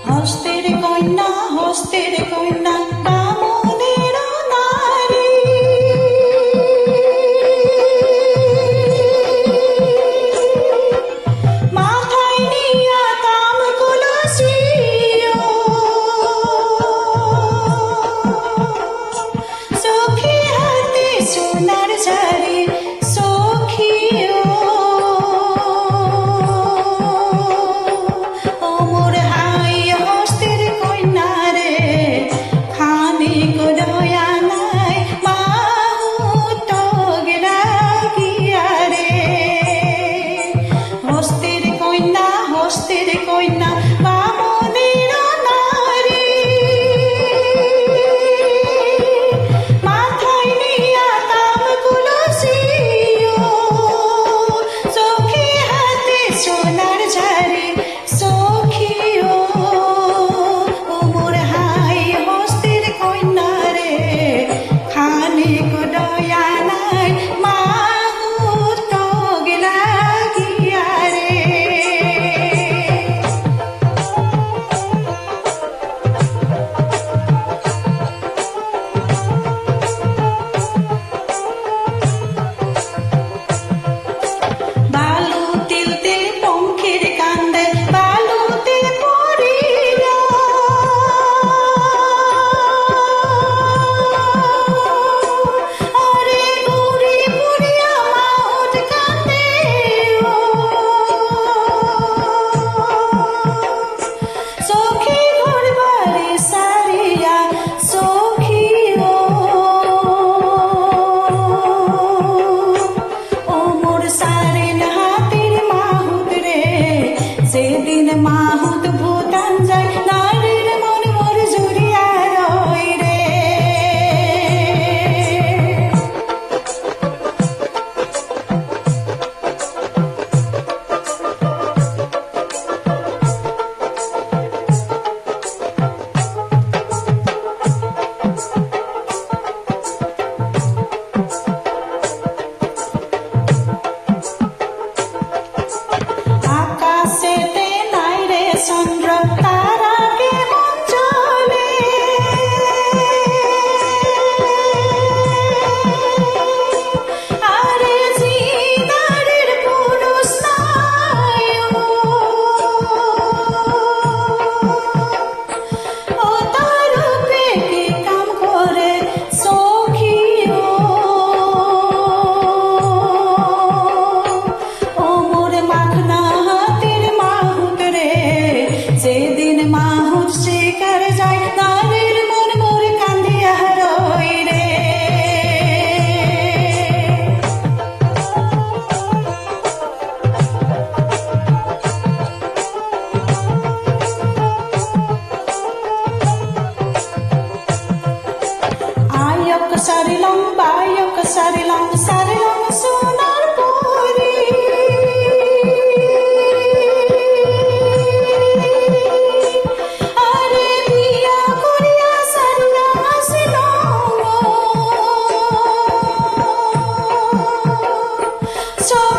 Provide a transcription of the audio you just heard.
হস্তের কন্যা হস্তের কন্যা বামুনের নারী, মাথায় নিয়া তাম কলসিও, সখী হাতে সোনার ঝাড়ি সখিও, ওমর হাই হস্তের কন্যা রে, খানিক দয়া নাই মাহুত গেলাগিয়া রে। হস্তের কন্যা বামুনের নারী, মাথায় নিয়া তাম কলসিও, সখী হাতে সোনার ঝাড়ি সখিও, ওমর হাই হস্তের কন্যা রে, খানিক দয়া নাই মাহুত গেলাগিয়া রে। বালু তিল তিল পঙ্খির কান্দে বালুতে পড়িয়া, আরে বুড়ি বুড়িয়া মাহুত কান্দে, সখী ঘর বাড়ি সারিয়া সখিও, ওমর সারেন হাতের মাহুত রে, সেদিন মাহুত ভুতান যায় নারীর মন মোর জুড়িয়া রয় রে। আকাশেতে নাই রে চন্দ্র তারা কেমন চলে, আরে জিদারের পুরুষ নাই ও, তার রূপে কি কাম করে সখিও, ওমর মাখনা হাতের মাহুত রে, সেদিন মাহুত শিকার যায় নারীর মন মোর কান্দিয়া রয় রে। আয়ক সারিলাম বায়ক সারিলাম সারিলাম সোনার পরি, আরে বিয়া করিয়া সারিয়া আসিলাম, সব